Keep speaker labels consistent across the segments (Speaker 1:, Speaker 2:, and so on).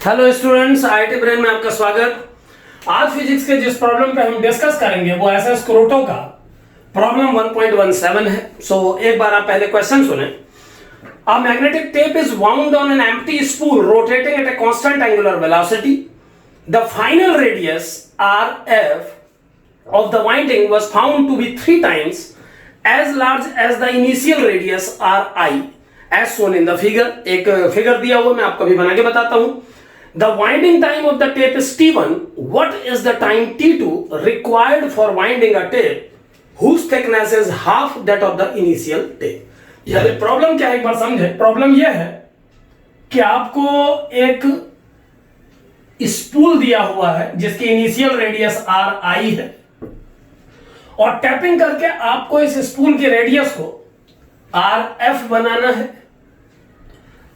Speaker 1: Hello students, IIT brain में आपका स्वागत। आज फिजिक्स के जिस प्रॉब्लम पे हम डिस्कस करेंगे वो एसएस क्रोटो का प्रॉब्लम 1.17 है। एक बार आप पहले क्वेश्चन सुने। A magnetic tape is wound on an empty spool rotating at a constant angular velocity. The final radius RF of the winding was found to be 3 times as large as the initial radius RI as shown in the figure। एक figure दिया हुआ मैं आपको भी बना के बताता हूं। The winding time of the tape is T1. What is the time T2 required for winding a tape whose thickness is half that of the initial tape? यानी प्रॉब्लम क्या है, एक बार समझे। प्रॉब्लम यह है कि आपको एक स्पूल दिया हुआ है जिसकी इनिशियल रेडियस आर आई है और टैपिंग करके आपको इस स्पूल की रेडियस को आर एफ बनाना है।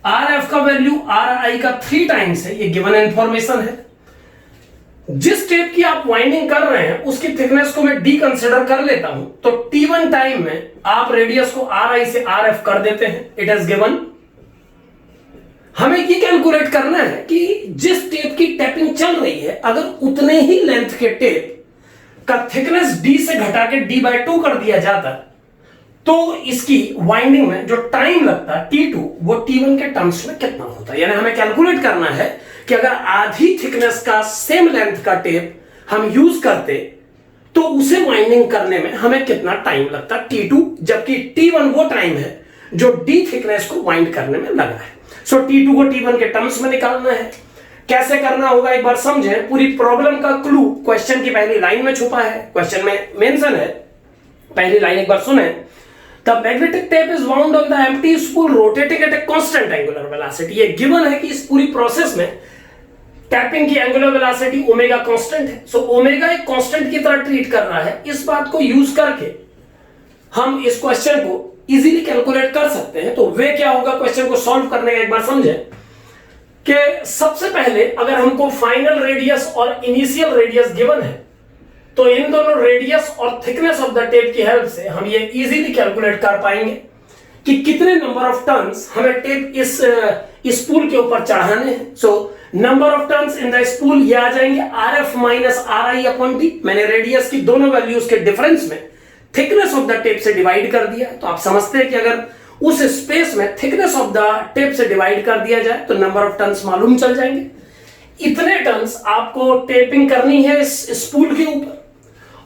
Speaker 1: आर एफ का वैल्यू आर आई का 3 टाइम्स है, ये गिवन इंफॉर्मेशन है। जिस टेप की आप वाइंडिंग कर रहे हैं उसकी थिकनेस को मैं डी कंसिडर कर लेता हूं, तो T1 टाइम में आप रेडियस को आर आई से आर एफ कर देते हैं। It is given. हमें ये कैलकुलेट करना है कि जिस टेप की टैपिंग चल रही है अगर उतने ही लेंथ के टेप का थिकनेस डी से घटा के D/2 कर दिया जाता तो इसकी वाइंडिंग में जो टाइम लगता है T2 वो T1 के टर्म्स में कितना होता है। यानी हमें कैलकुलेट करना है कि अगर आधी थिकनेस का सेम लेंथ का टेप हम यूज करते तो उसे वाइंडिंग करने में हमें कितना टाइम लगता T2, जबकि T1 वो टाइम है जो D थिकनेस को वाइंड करने में लगा है। T2 को T1 के टर्म्स में निकालना है। कैसे करना होगा एक बार समझें। पूरी प्रॉब्लम का क्लू क्वेश्चन की पहली लाइन में छुपा है। क्वेश्चन में मेंशन है, पहली लाइन एक बार सुने। The magnetic tape is wound on the empty spool rotating at a constant angular velocity। ये गिवन है कि इस पूरी प्रोसेस में टैपिंग की एंगुलर वेलोसिटी ओमेगा कांस्टेंट है। ओमेगा एक कांस्टेंट की तरह ट्रीट कर रहा है। इस बात को यूज करके हम इस क्वेश्चन को इजीली कैलकुलेट कर सकते हैं। तो वे क्या होगा क्वेश्चन को सॉल्व करने का, एक बार समझें कि सबसे पहले अगर हमको फाइनल रेडियस और इनिशियल रेडियस गिवन है तो इन दोनों रेडियस और थिकनेस ऑफ द टेप की हेल्प से हम ये इजीली कैलकुलेट कर पाएंगे कि कितने नंबर ऑफ टर्न्स हमें टेप इस स्पूल के ऊपर चढ़ाने हैं। Number of turns in the spool ये आ जाएंगे are F minus R I upon D. मैंने रेडियस की दोनों वैल्यूज के डिफरेंस में थिकनेस ऑफ द टेप से डिवाइड कर दिया। तो आप समझते हैं कि अगर उस स्पेस में थिकनेस ऑफ द टेप से डिवाइड कर दिया जाए तो नंबर ऑफ टर्न्स मालूम चल जाएंगे। इतने टर्न्स आपको टेपिंग करनी है इस स्पूल के ऊपर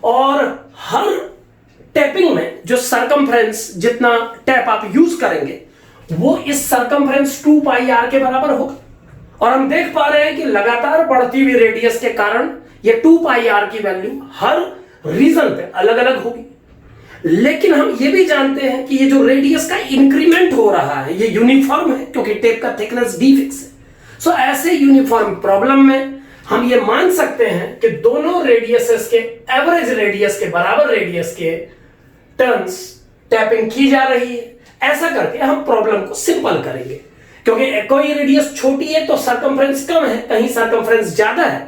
Speaker 1: और हर टैपिंग में जो सरकमफ्रेंस जितना टैप आप यूज करेंगे वो इस सरकमफ्रेंस 2 पाई आर के बराबर होगा। और हम देख पा रहे हैं कि लगातार बढ़ती हुई रेडियस के कारण ये 2 पाई आर की वैल्यू हर रीजन पे अलग अलग होगी। लेकिन हम ये भी जानते हैं कि ये जो रेडियस का इंक्रीमेंट हो रहा है ये यूनिफॉर्म है क्योंकि टेप का थिकनेस डी फिक्स है। ऐसे यूनिफॉर्म प्रॉब्लम में हम ये मान सकते हैं कि दोनों रेडियसेस के एवरेज रेडियस के बराबर रेडियस के टर्न्स टैपिंग की जा रही है। ऐसा करके हम प्रॉब्लम को सिंपल करेंगे क्योंकि कोई रेडियस छोटी है तो सरकमफ्रेंस कम है, कहीं सरकमफ्रेंस ज्यादा है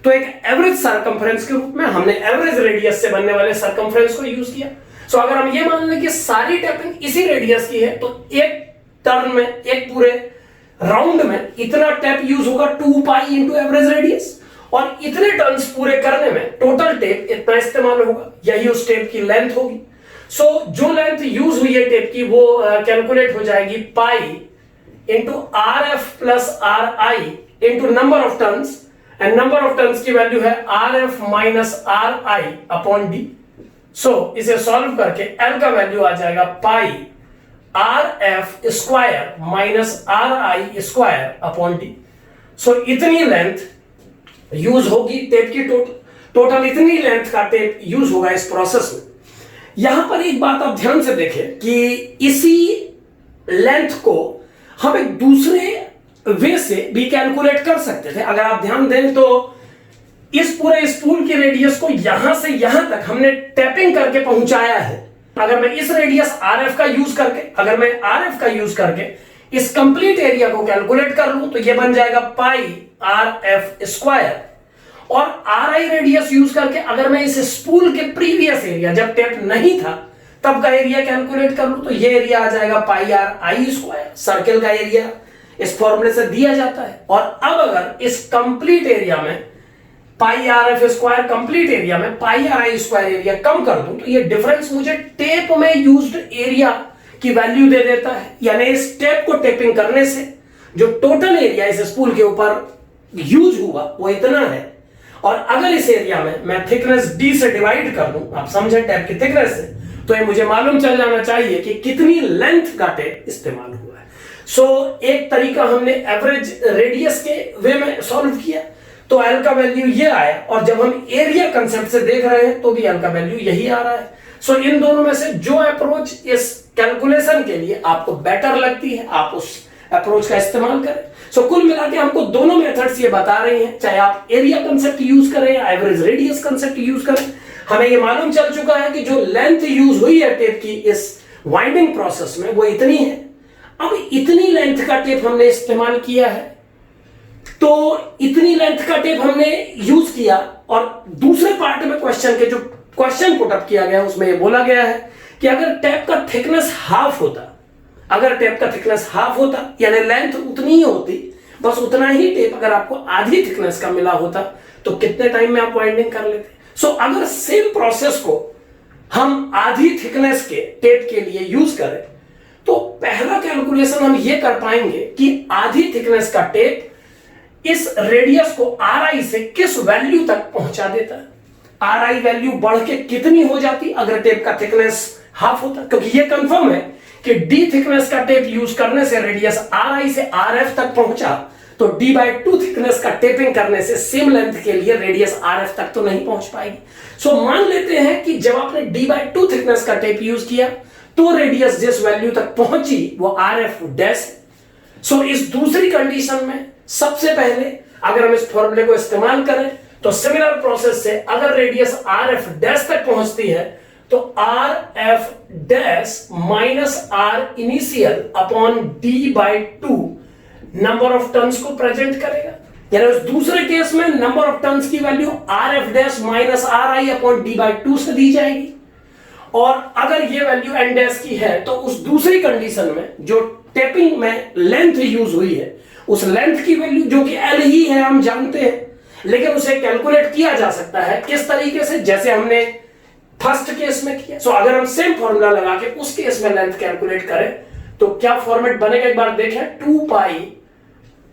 Speaker 1: तो एक एवरेज सरकमफ्रेंस के रूप में हमने एवरेज रेडियस से बनने वाले सरकमफ्रेंस को यूज किया। अगर हम ये मान लें कि सारी टैपिंग इसी रेडियस की है तो एक टर्न में, एक पूरे राउंड में इतना टैप यूज होगा 2 पाई इंटू एवरेज रेडियस और इतने टर्न्स पूरे करने में टोटल टेप इतना इस्तेमाल होगा। यही उस टेप की लेंथ होगी। जो लेंथ यूज हुई है टेप की वो कैलकुलेट हो जाएगी pi into R F plus R I into number of turns and number of turns की वैल्यू है R F minus R I upon D. इसे सॉल्व करके एल का वैल्यू आ जाएगा pi R F square minus R I square upon D. इतनी length use होगी tape की। टोटल इतनी लेंथ का टेप यूज होगा इस प्रोसेस में। यहां पर एक बात आप ध्यान से देखें कि इसी लेंथ को हम एक दूसरे वे से भी कैलकुलेट कर सकते थे। अगर आप ध्यान दें तो इस पूरे स्पूल की रेडियस को यहां से यहां तक हमने टैपिंग करके पहुंचाया है। अगर मैं इस रेडियस आरएफ का यूज करके इस कंप्लीट एरिया को कैलकुलेट कर लूं तो यह बन जाएगा पाई आर एफ स्क्वायर। और आर आई रेडियस यूज करके अगर मैं इस स्पूल के प्रीवियस एरिया जब टैप नहीं था तब का एरिया कैलकुलेट कर लूं तो ये एरिया आ जाएगा pi R I square. Circle का एरिया इस फॉर्मूले से दिया जाता है। और अब अगर इस कंप्लीट एरिया में pi R F square complete area में pi R I square area कम कर दूं तो ये डिफरेंस मुझे टेप में यूज्ड एरिया की वैल्यू दे देता है। यानी इस टेप को टेपिंग करने से जो टोटल एरिया इस स्पूल के ऊपर यूज हुआ वो इतना है। और अगर इस एरिया में मैं थिकनेस डी से डिवाइड कर दूं, आप समझे टेप की थिकनेस से, तो ये मुझे मालूम चल जाना चाहिए कि कितनी लेंथ का टेप इस्तेमाल हुआ है। सो एक तरीका हमने एवरेज रेडियस के वे में सॉल्व किया तो एल का वैल्यू ये आया, और जब हम एरिया कंसेप्ट से देख रहे हैं तो भी एल का वैल्यू यही आ रहा है। सो इन दोनों में से जो अप्रोच इस कैलकुलेशन के लिए आपको बेटर लगती है आप उस अप्रोच का इस्तेमाल करें। सो कुल मिला के हमको दोनों मेथड्स ये बता रही हैं, चाहे आप एरिया कंसेप्ट यूज करें या एवरेज रेडियस कंसेप्ट यूज करें, हमें ये मालूम चल चुका है कि जो लेंथ यूज हुई है टेप की इस वाइंडिंग प्रोसेस में वो इतनी है। अब इतनी लेंथ का टेप हमने इस्तेमाल किया है, तो इतनी लेंथ का टेप हमने यूज किया, और दूसरे पार्ट में क्वेश्चन के जो क्वेश्चन पुट अप किया गया उसमें ये बोला गया है कि अगर टेप का थिकनेस हाफ होता, अगर टेप का थिकनेस हाफ होता यानी लेंथ उतनी ही होती, बस उतना ही टेप अगर आपको आधी थिकनेस का मिला होता तो कितने टाइम में आप वाइंडिंग कर लेते। सो अगर सेम प्रोसेस को हम आधी थिकनेस के टेप के लिए यूज करें तो पहला कैलकुलेशन हम ये कर पाएंगे कि आधी थिकनेस का टेप इस रेडियस को आर आई से किस वैल्यू तक पहुंचा देता है। आर आई वैल्यू बढ़ के कितनी हो जाती अगर टेप का थिकनेस हाफ होता, क्योंकि ये कंफर्म है कि डी थिकनेस का टेप यूज करने से रेडियस आर आई से आर एफ तक पहुंचा, तो d/2 थिकनेस का टेपिंग करने से सेम लेंथ के लिए रेडियस आर एफ तक तो नहीं पहुंच पाएगी। सो मान लेते हैं कि जब आपने d/2 थिकनेस का टेप यूज किया तो रेडियस जिस वैल्यू तक पहुंची वो आर एफ डैश। सो इस दूसरी कंडीशन में सबसे पहले अगर हम इस फॉर्मूले को इस्तेमाल करें तो सिमिलर प्रोसेस से अगर रेडियस आर एफ डैश तक पहुंचती है तो R F dash minus R initial upon d/2 number of turns को प्रेजेंट करेगा। यानी उस दूसरे केस में नंबर ऑफ टर्न्स की value R F dash minus R I upon d/2 से दी जाएगी। और अगर ये वैल्यू एन डैश की है तो उस दूसरी कंडीशन में जो टेपिंग में लेंथ यूज हुई है उस लेंथ की वैल्यू जो कि एल ही है हम जानते हैं, लेकिन उसे कैलकुलेट किया जा सकता है किस तरीके से, जैसे हमने फर्स्ट केस में किया। सो अगर हम सेम फॉर्मूला लगा के उस केस में लेंथ कैलकुलेट करें तो क्या फॉर्मेट बनेगा एक बार देखें। 2 पाई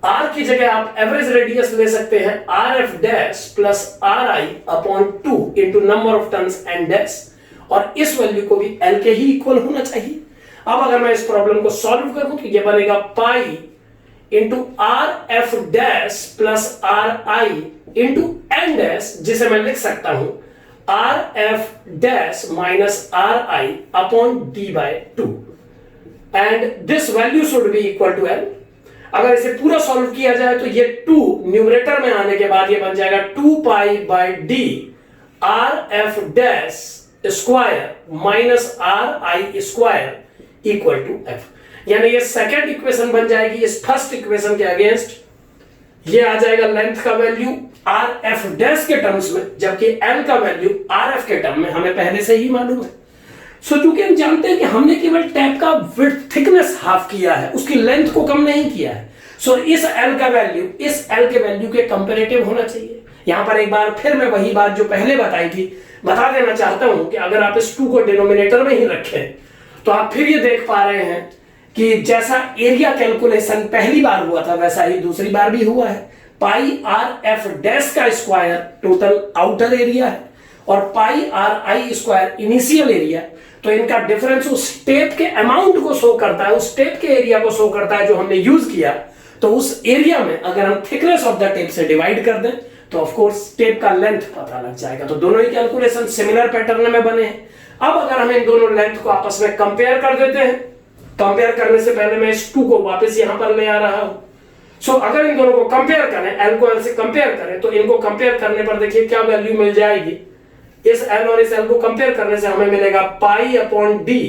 Speaker 1: आर की जगह आप एवरेज रेडियस ले सकते हैं R F dash plus R I upon 2 into number of turns N dash, और इस वैल्यू को भी एल के ही इक्वल होना चाहिए। अब अगर मैं इस प्रॉब्लम को सॉल्व करूं तो ये बनेगा pi into R F dash plus R I into N dash, जिसे मैं लिख सकता हूं R F dash minus R I upon d/2 and this value should be equal to L. अगर इसे पूरा सॉल्व किया जाए तो ये 2 न्यूमरेटर में आने के बाद ये बन जाएगा 2 pi by D R F dash square minus R I square equal to F. यानी ये सेकेंड इक्वेशन बन जाएगी इस फर्स्ट इक्वेशन के अगेंस्ट। ये आ जाएगा लेंथ का वैल्यू आर एफ डैश के टर्म्स में, जबकि एल का वैल्यू आर एफ के टर्म में हमें पहले से ही मालूम है। सो चूंकि हम जानते हैं कि हमने केवल टैप का विड्थ थिकनेस हाफ किया है, उसकी लेंथ को कम नहीं किया है, सो इस एल का वैल्यू इस एल के वैल्यू के कंपेरेटिव होना चाहिए। यहां पर एक बार फिर मैं वही बात जो पहले बताई थी बता देना चाहता हूं कि अगर आप इस 2 को डिनोमिनेटर में ही रखें तो आप फिर ये देख पा रहे हैं कि जैसा एरिया कैलकुलेशन पहली बार हुआ था वैसा ही दूसरी बार भी हुआ है। पाई आर एफ डैश का स्क्वायर टोटल आउटर एरिया है और pi R I square initial area, तो इनका डिफरेंस उस टेप के अमाउंट को शो करता है, उस टेप के एरिया को शो करता है जो हमने यूज किया। तो उस एरिया में अगर हम थिकनेस ऑफ द टेप से डिवाइड कर दें तो ऑफ कोर्स टेप का लेंथ पता लग जाएगा। तो दोनों ही कैलकुलेशन सिमिलर पैटर्न में बने हैं। अब अगर हम इन दोनों लेंथ को आपस में कंपेयर कर देते हैं, कंपेयर करने से पहले मैं इस 2 को वापस यहां पर ले आ रहा हूं। सो अगर इन दोनों को कंपेयर करें, एल को एल से कंपेयर करें, तो इनको कंपेयर करने पर देखिए क्या वैल्यू मिल जाएगी। इस एल और इस एल को कंपेयर करने से हमें मिलेगा pi upon D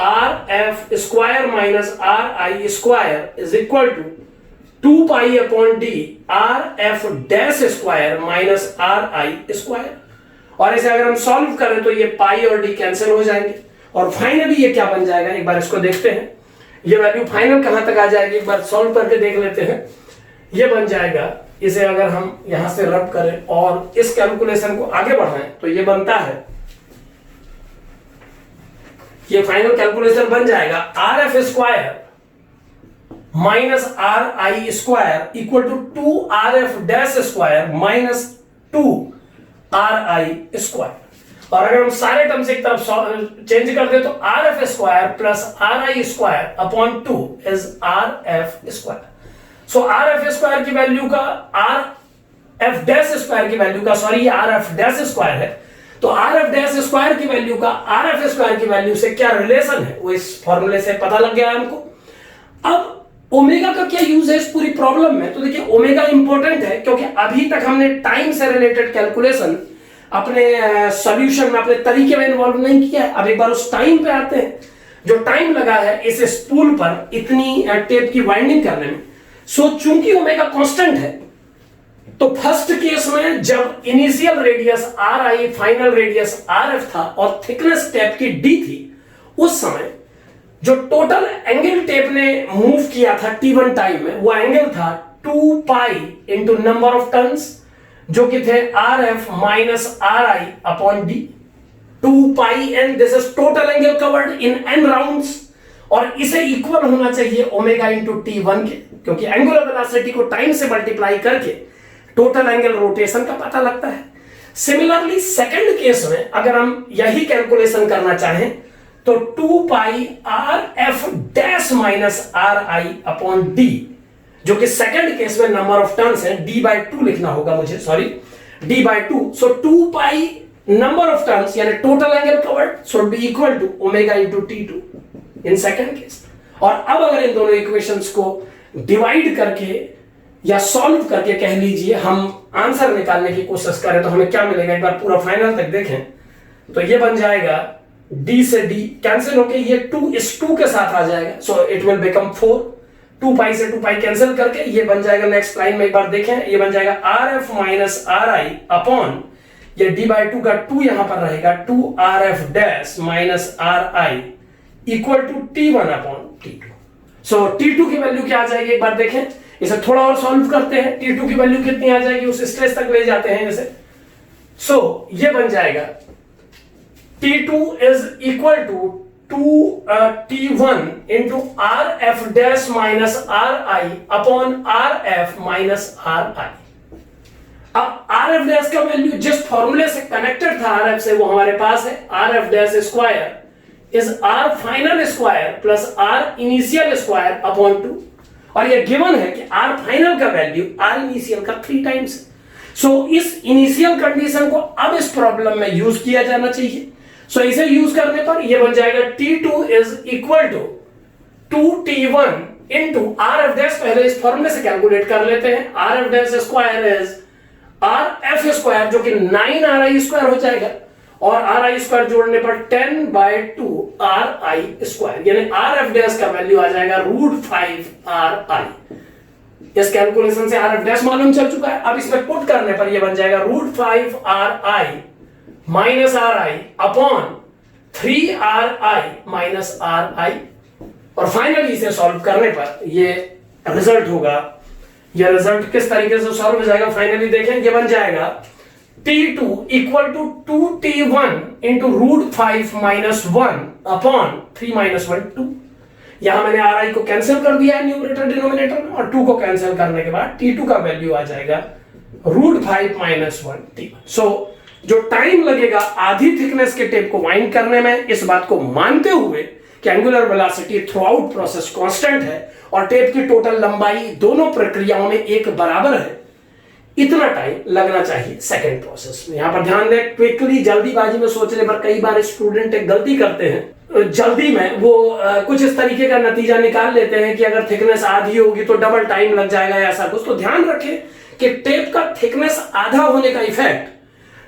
Speaker 1: R F square minus R I square is equal to 2 pi upon D R F dash square minus R I square. और इसे अगर हम सॉल्व करें तो ये पाई और डी कैंसिल हो जाएंगे और फाइनली ये क्या बन जाएगा एक बार इसको देखते हैं। ये वैल्यू फाइनल कहां तक आ जाएगी एक बार सॉल्व करके देख लेते हैं। ये बन जाएगा, इसे अगर हम यहां से रब करें और इस कैलकुलेशन को आगे बढ़ाएं तो ये बनता है, ये फाइनल कैलकुलेशन बन जाएगा R F square minus R I square equal to 2 R F dash square minus 2 R I square. और अगर हम सारे टर्म्स एक तरफ चेंज कर दे तो R F square plus R I square upon 2 is R F square. So are F square की value का आर एफ डैश स्क्वायर की वैल्यू का, sorry R F dash square है, तो आर एफ डैश स्क्वायर की value का are F square की value से क्या रिलेशन है वो इस फॉर्मूले से पता लग गया हमको। अब ओमेगा का क्या यूज है इस पूरी प्रॉब्लम में, तो देखिए ओमेगा इंपॉर्टेंट है क्योंकि अभी तक हमने टाइम से रिलेटेड कैलकुलेशन अपने सॉल्यूशन में, अपने तरीके में इन्वॉल्व नहीं किया है। अब एक बार उस टाइम पे आते हैं जो टाइम लगा है इस स्पूल पर इतनी टेप की वाइंडिंग करने में। सो चूंकि ओमेगा कांस्टेंट है तो फर्स्ट केस में जब initial radius are I, final radius R F था और थिकनेस टेप की डी थी, उस समय जो टोटल एंगल टेप ने मूव किया था T1 टाइम में, वो एंगल था 2 pi into number of turns जो कि थे R F minus R I upon D. 2 pi N, this is total angle covered in N rounds, और इसे इक्वल होना चाहिए ओमेगा इंटू T1 के, क्योंकि एंगुलर वेलोसिटी को टाइम से मल्टीप्लाई करके टोटल एंगल रोटेशन का पता लगता है। सिमिलरली सेकंड केस में अगर हम यही कैलकुलेशन करना चाहें तो 2 pi R F dash minus R I upon D, जो कि सेकंड केस में नंबर ऑफ टर्न्स है, डी बाई 2 लिखना होगा मुझे, sorry D by 2। So 2 pi number of turns यानी total angle covered should be equal to omega into T2 in second case. और अब अगर इन दोनों इक्वेशंस को डिवाइड करके या सॉल्व करके कह लीजिए हम आंसर निकालने की कोशिश करें तो हमें क्या मिलेगा, एक बार पूरा फाइनल तक देखें तो ये बन जाएगा d से d कैंसिल होके ये 2 इस 2 के साथ आ जाएगा, सो इट विल बिकम 4। 2 पाई से 2 पाई कैंसिल करके ये बन जाएगा, नेक्स्ट लाइन में एक बार देखें, ये बन जाएगा R F minus R I upon ये d बाई 2 का 2 यहां पर रहेगा 2 R F dash minus R I equal to T1 upon T2। So T2 की वैल्यू क्या आ जाएगी एक बार देखें, इसे थोड़ा और सॉल्व करते हैं। T2 की वैल्यू कितनी आ जाएगी उस स्ट्रेस तक ले जाते हैं इसे। सो ये बन जाएगा T2 is equal to 2 T1 into R F dash minus R I upon R F minus R I. अब आर एफ डैश का वैल्यू जिस फॉर्मूले से कनेक्टेड था आर एफ से वो हमारे पास है, R F dash square is R final square plus R initial square upon 2, और ये गिवन है कि आर फाइनल का वैल्यू आर इनिशियल का 3 टाइम्स। सो इस इनिशियल कंडीशन को अब इस प्रॉब्लम में यूज किया जाना चाहिए। सो इसे यूज करने पर ये बन जाएगा T2 is equal to 2T1 into R F dash, पहले इस फॉर्मूले से कैलकुलेट कर लेते हैं, R F dash square is R F square जो कि 9 आर आई स्क्वायर हो जाएगा, और आर आई स्क्वायर जोड़ने पर 10 बाई 2 आर आई स्क्वायर, यानी आर एफ डैश का वैल्यू आ जाएगा √5 आर आई। इस कैलकुलेशन से आर एफ डैश मालूम चल चुका है, अब इसमें पुट करने पर यह बन जाएगा √5 are I minus R I upon 3 are I minus R आई, और फाइनली इसे सॉल्व करने पर ये रिजल्ट होगा। यह रिजल्ट किस तरीके से सॉल्व हो जाएगा फाइनली देखें, ये बन जाएगा T2 equal to 2T1 into √5 minus 1 upon 3 minus 1 2। यहां मैंने आर आई को कैंसिल कर दिया है न्यूमरेटर डिनोमिनेटर में, और 2 को कैंसिल करने के बाद T2 का वैल्यू आ जाएगा √5 माइनस 1 T1। सो जो टाइम लगेगा आधी थिकनेस के टेप को वाइंड करने में, इस बात को मानते हुए कि angular velocity through out process constant है और टेप की टोटल लंबाई दोनों प्रक्रियाओं में एक बराबर है, इतना टाइम लगना चाहिए सेकंड प्रोसेस में। यहां पर ध्यान दें, क्विकली जल्दीबाजी में सोचने पर कई बार स्टूडेंट एक गलती करते हैं, जल्दी में वो कुछ इस तरीके का नतीजा निकाल लेते हैं कि अगर थिकनेस आधी होगी तो डबल टाइम लग जाएगा या ऐसा कुछ। तो ध्यान रखें कि टेप का थिकनेस आधा होने का इफेक्ट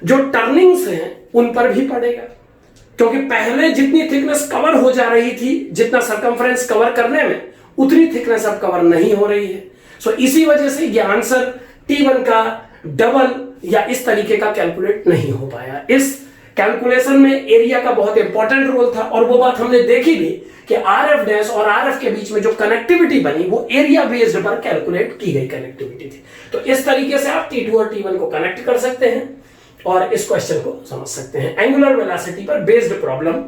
Speaker 1: जो टर्निंग्स हैं उन पर भी पड़ेगा, क्योंकि पहले जितनी थिकनेस कवर हो जा रही थी, जितना सरकमफ्रेंस कवर करने में, उतनी थिकनेस अब कवर नहीं हो रही है। सो इसी वजह से ये आंसर T1 का डबल या इस तरीके का कैलकुलेट नहीं हो पाया। इस कैलकुलेशन में एरिया का बहुत इंपॉर्टेंट रोल था, और वो बात हमने देखी भी कि आर एफ डैश और आर एफ के बीच में जो कनेक्टिविटी बनी वो एरिया बेस्ड पर कैलकुलेट की गई कनेक्टिविटी थी। तो इस तरीके से आप T2 और T1 को कनेक्ट कर सकते हैं और इस क्वेश्चन को समझ सकते हैं। एंगुलर वेलोसिटी पर बेस्ड प्रॉब्लम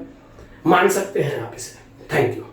Speaker 1: मान सकते हैं आप इसे। Thank you.